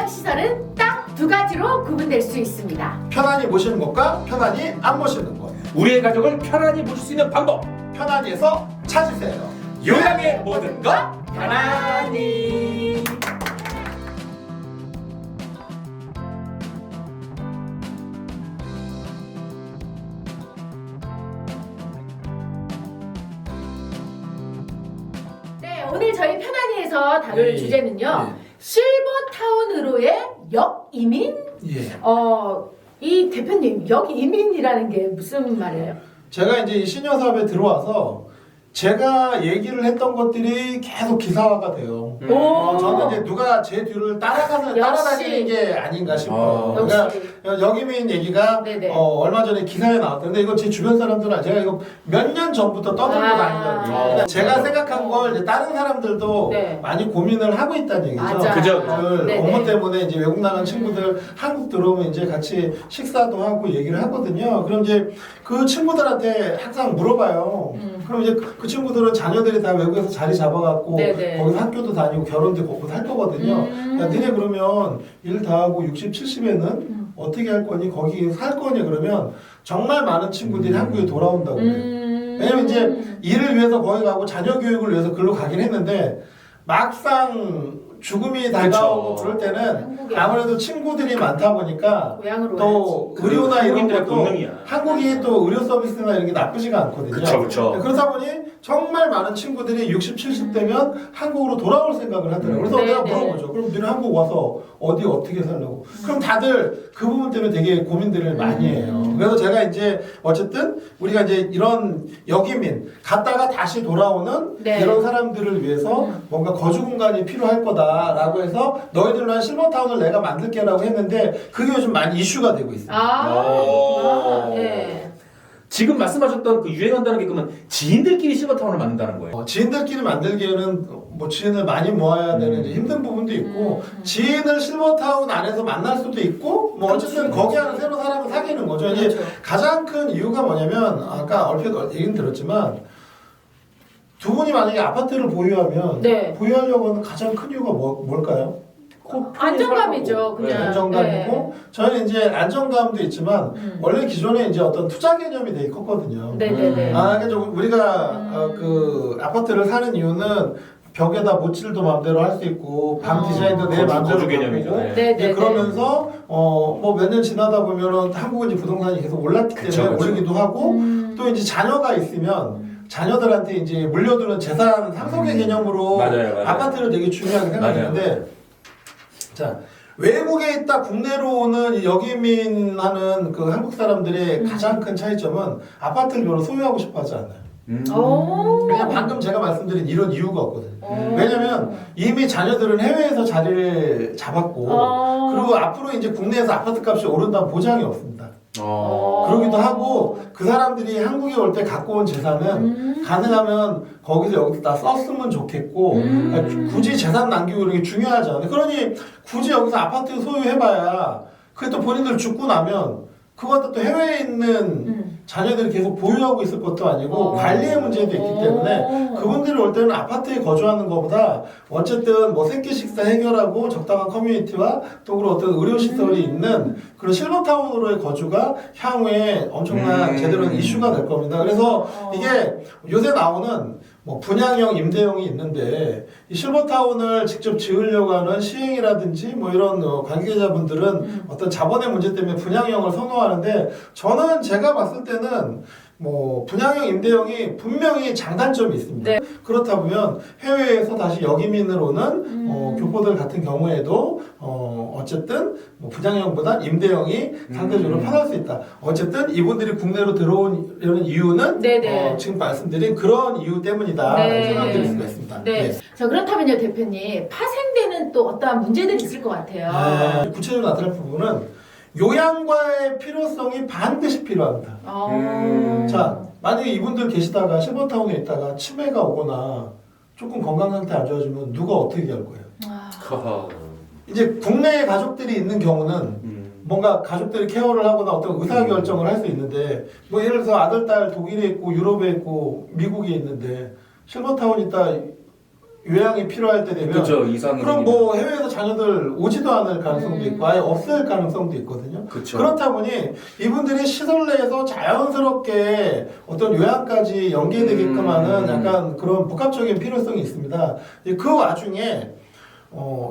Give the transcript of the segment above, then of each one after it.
시설은 딱 두 가지로 구분될 수 있습니다. 편안히 모시는 것과 편안히 안 모시는 것. 우리의 가족을 편안히 모실 수 있는 방법. 편안히에서 찾으세요. 요양의 모든 것 편안히. 네, 오늘 저희 편안히에서 다룰 예, 주제는요. 실버타운으로의 역이민? 예. 이 대표님, 역이민이라는 게 무슨 말이에요? 제가 이제 이 시니어 사업에 들어와서 제가 얘기를 했던 것들이 계속 기사화가 돼요. 오. 저는 이제 누가 제 뒤를 따라다니는 게 아닌가 싶어요. 그러니까 역시. 여기민 얘기가 네네. 얼마 전에 기사에 나왔던데 이거 제 주변 사람들은 제가 이거 몇 년 전부터 떠들고 다니거든요. 그러니까 제가 맞아. 생각한 걸 이제 다른 사람들도 네. 많이 고민을 하고 있다는 얘기죠. 맞아. 그죠. 네네. 업무 때문에 이제 외국 나간 친구들 한국 들어오면 이제 같이 식사도 하고 얘기를 하거든요. 그럼 이제 그 친구들한테 항상 물어봐요. 그럼 이제 그 친구들은 자녀들이 다 외국에서 자리 잡아갖고 네네. 거기서 학교도 다니고 결혼도 거기서 할 거거든요. 야, 니네 그러면 일 다 하고 60, 70에는 어떻게 할 거니? 거기 살 거니? 그러면 정말 많은 친구들이 한국에 돌아온다고 그래요. 왜냐면 이제 일을 위해서 거기 가고 자녀 교육을 위해서 글로 가긴 했는데 막상 죽음이 다가오고 그쵸. 그럴 때는 한국에. 아무래도 친구들이 많다 보니까 고향으로 또 와야지. 의료나 이런 한국인들의 것도 본능이야. 한국이 또 의료 서비스나 이런 게 나쁘지가 않거든요. 그쵸. 그러다 보니 정말 많은 친구들이 60, 70 되면 한국으로 돌아올 생각을 하더라고요. 그래서 네, 내가 네. 물어보죠. 그럼 너는 한국 와서 어디 어떻게 살려고? 그럼 다들 그 부분 때문에 되게 고민들을 많이 해요. 그래서 제가 이제 어쨌든 우리가 이제 이런 역이민 갔다가 다시 돌아오는 네. 이런 사람들을 위해서 뭔가 거주 공간이 필요할 거다라고 해서 너희들로 한 실버타운을 내가 만들게라고 했는데 그게 요즘 많이 이슈가 되고 있어요. 오. 네. 지금 말씀하셨던 그 유행한다는 게 그러면 지인들끼리 실버타운을 만든다는 거예요. 지인들끼리 만들기에는 뭐 지인을 많이 모아야 되는 이제 힘든 부분도 있고 지인을 실버타운 안에서 만날 수도 있고 뭐 어쨌든 거기 안에 새로 사람을 사귀는 거죠. 이제 그렇죠. 가장 큰 이유가 뭐냐면 아까 얼핏 얘기는 들었지만 두 분이 만약에 아파트를 보유하면 네. 보유하려고 하는 가장 큰 이유가 뭘까요? 안정감이죠, 그냥. 안정감이고 저는 이제 안정감도 있지만 원래 기존에 이제 어떤 투자 개념이 되게 컸거든요. 네네네. 그래서 우리가 그 아파트를 사는 이유는 벽에다 못질도 마음대로 할 수 있고 방 디자인도 내 마음대로 거주 개념이죠. 바꾸고 네. 네네네. 이제 그러면서 뭐 몇 년 지나다 보면은 한국은 이제 부동산이 계속 올랐기 때문에 그쵸. 오르기도 하고 또 이제 자녀가 있으면 자녀들한테 이제 물려두는 재산 상속의 개념으로 맞아요. 아파트를 되게 중요하게 생각했는데 자 외국에 있다 국내로 오는 이 역이민하는 그 한국 사람들의 가장 큰 차이점은 아파트를 별로 소유하고 싶어하지 않아요. 오. 왜냐면 방금 제가 말씀드린 이런 이유가 없거든요. 오. 왜냐면 이미 자녀들은 해외에서 자리를 잡았고 그리고 앞으로 이제 국내에서 아파트 값이 오른다는 보장이 없습니다. 그러기도 하고 그 사람들이 한국에 올 때 갖고 온 재산은 가능하면 거기서 여기서 다 썼으면 좋겠고 그러니까 굳이 재산 남기고 이런 게 중요하지 않아요. 그러니 굳이 여기서 아파트 소유해봐야 그게 또 본인들 죽고 나면 그것도 또 해외에 있는 자녀들이 계속 보유하고 있을 것도 아니고 관리의 문제도 있기 때문에 그분들이 올 때는 아파트에 거주하는 것보다 어쨌든 뭐 생계 식사 해결하고 적당한 커뮤니티와 또 그런 어떤 의료시설이 있는 그런 실버타운으로의 거주가 향후에 엄청난 제대로 이슈가 될 겁니다. 그래서 이게 요새 나오는 뭐 분양형, 임대형이 있는데 이 실버타운을 직접 지으려고 하는 시행이라든지 뭐 이런 관계자분들은 어떤 자본의 문제 때문에 분양형을 선호하는데 저는 제가 봤을 때는 뭐 분양형, 임대형이 분명히 장단점이 있습니다. 네. 그렇다 보면 해외에서 다시 역이민을 오는 교포들 같은 경우에도 어쨌든 뭐 분양형보다 임대형이 상대적으로 편할 수 있다. 어쨌든 이분들이 국내로 들어오는 이유는 네네. 지금 말씀드린 그런 이유 때문이다. 네. 설명드릴 수가 있습니다. 네. 자, 그렇다면요, 대표님. 파생되는 또 어떠한 문제들이 있을 것 같아요. 구체적으로 나타날 부분은 요양과의 필요성이 반드시 필요합니다. 자, 만약에 이분들 계시다가 실버타운에 있다가 치매가 오거나 조금 건강 상태 안 좋아지면 누가 어떻게 할 거예요? 이제 국내에 가족들이 있는 경우는 뭔가 가족들이 케어를 하거나 어떤 의사결정을 할 수 있는데 뭐 예를 들어서 아들, 딸 독일에 있고 유럽에 있고 미국에 있는데 실버타운 있다 요양이 필요할 때 되면 그렇죠. 이상. 그럼 뭐 해외에서 자녀들 오지도 않을 가능성도 있고 아예 없을 가능성도 있거든요. 그렇죠. 그렇다 보니 이분들이 시설 내에서 자연스럽게 어떤 요양까지 연계되게끔 하는 약간 그런 복합적인 필요성이 있습니다. 그 와중에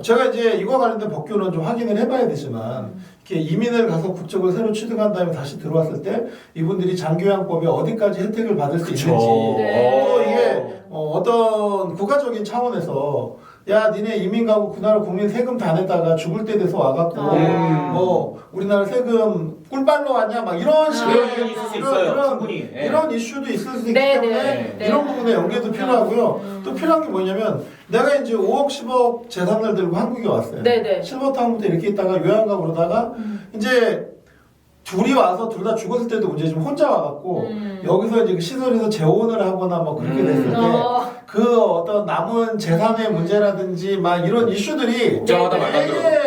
제가 이제 이와 관련된 법규는 좀 확인을 해봐야 되지만 이렇게 이민을 가서 국적을 새로 취득한 다음에 다시 들어왔을 때 이분들이 장교양법에 어디까지 혜택을 받을 수 그쵸. 있는지 네. 또 이게 어떤 국가적인 차원에서 야 니네 이민 가고 그 나라 국민 세금 다 냈다가 죽을 때 돼서 와갖고 뭐 우리나라 세금 꿀빨로 왔냐 막 이런 식의 그런 일이 있을 수 있어요. 충분히. 예. 이런 이슈도 있을 수 있기 네, 때문에 네. 이런 부분에 연계도 필요하고요. 또 필요한 게 뭐냐면 내가 이제 5억 10억 재산을 들고 한국에 왔어요. 네네. 실버타운부터 이렇게 있다가 요양 가고 그러다가 이제 둘이 와서 둘 다 죽었을 때도 문제지만 혼자 와갖고 여기서 이제 그 시설에서 재혼을 하거나 뭐 그렇게 됐을 때 그 어떤 남은 재산의 문제라든지 막 이런 이슈들이 걱정하다 말다 들어. 되게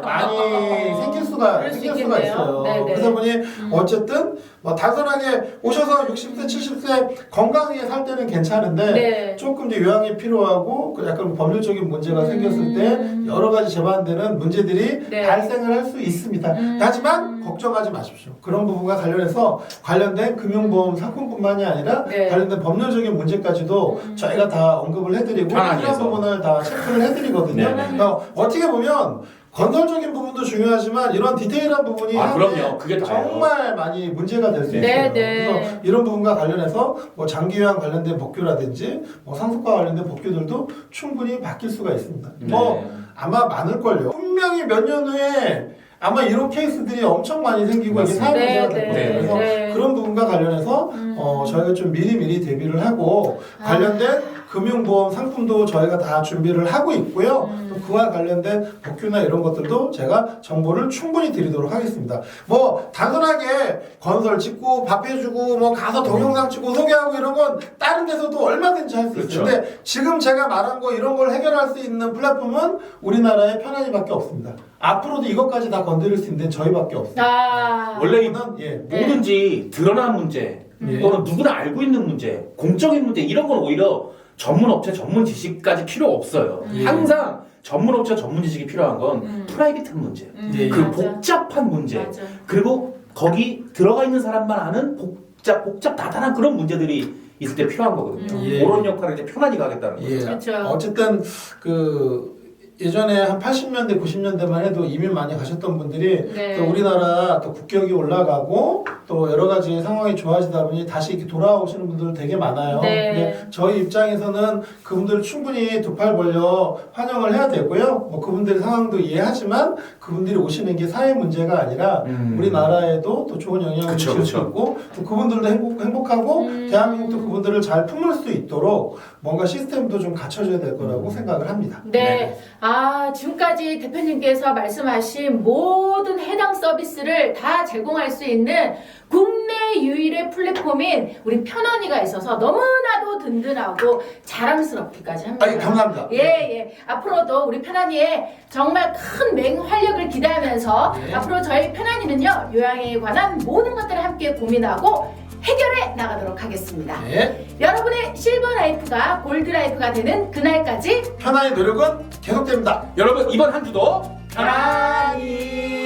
많이 생길 수가 그럴 수 있어요. 있겠네요. 네네. 그러다 보니 어쨌든 뭐 단순하게 오셔서 60세, 70세 건강하게 살 때는 괜찮은데 네. 조금 이제 요양이 필요하고 그 약간 법률적인 문제가 생겼을 때 여러 가지 재반되는 문제들이 네. 발생을 할 수 있습니다. 하지만 걱정하지 마십시오. 그런 부분과 관련해서 관련된 금융보험 상품뿐만이 아니라 네. 관련된 법률적인 문제까지도 저희가 다 언급을 해드리고 편안히 필요한 해서. 부분을 다 체크를 해드리거든요. 네. 그러니까 어떻게 보면 건설적인 부분도 중요하지만 이런 디테일한 부분이 그럼요. 그게 다예요. 정말 많이 문제가 될 수 있어요. 네, 네. 그래서 이런 부분과 관련해서 뭐 장기요양 관련된 법규라든지 뭐 상속과 관련된 법규들도 충분히 바뀔 수가 있습니다. 네. 뭐 아마 많을걸요. 분명히 몇 년 후에 아마 이런 케이스들이 엄청 많이 생기고 이게 사회 문제가 될 거예요. 네, 그래서 네. 그런 부분과 관련해서 저희가 좀 미리미리 대비를 하고 관련된 금융보험 상품도 저희가 다 준비를 하고 있고요. 또 그와 관련된 법규나 이런 것들도 제가 정보를 충분히 드리도록 하겠습니다. 뭐 단순하게 건설 짓고 밥 해주고 뭐 가서 동영상 찍고 소개하고 이런 건 다른 데서도 얼마든지 할 수 그렇죠. 있어요. 근데 지금 제가 말한 거 이런 걸 해결할 수 있는 플랫폼은 우리나라에 편안히밖에 없습니다. 앞으로도 이것까지 다 건드릴 수 있는 데는 저희밖에 없어요. 원래 이 이거는, 예. 뭐든지 드러난 문제 또는 누구나 알고 있는 문제, 공적인 문제 이런 건 오히려 전문 업체 전문 지식까지 필요 없어요. 항상 전문 업체 전문 지식이 필요한 건 프라이빗한 문제, 예, 그 맞아. 복잡한 문제, 맞아. 그리고 거기 들어가 있는 사람만 아는 복잡 다단한 그런 문제들이 있을 때 필요한 거거든요. 예. 그런 역할을 이제 편안히 가겠다는 거죠. 예. 그렇죠. 어쨌든 그 예전에 한 80년대, 90년대만 해도 이민 많이 가셨던 분들이 네. 또 우리나라 또 국격이 올라가고 또 여러 가지 상황이 좋아지다 보니 다시 이렇게 돌아오시는 분들 되게 많아요. 네. 근데 저희 입장에서는 그분들 충분히 두 팔 벌려 환영을 해야 되고요. 뭐 그분들의 상황도 이해하지만 그분들이 오시는 게 사회 문제가 아니라 우리나라에도 또 좋은 영향을 그쵸, 미칠 수 그쵸. 있고 또 그분들도 행복하고 대한민국도 그분들을 잘 품을 수 있도록 뭔가 시스템도 좀 갖춰줘야 될 거라고 생각을 합니다. 네. 지금까지 대표님께서 말씀하신 모든 해당 서비스를 다 제공할 수 있는 국내 유일의 플랫폼인 우리 편안이가 있어서 너무나도 든든하고 자랑스럽기까지 합니다. 감사합니다. 예. 앞으로도 우리 편안이의 정말 큰 맹활약을 기대하면서 네. 앞으로 저희 편안이는요, 요양에 관한 모든 것들을 함께 고민하고 해결해 나가도록 하겠습니다. 네. 여러분의 실버 라이프가 골드 라이프가 되는 그날까지 편안히 노력은 계속됩니다. 여러분 이번 한 주도 편안히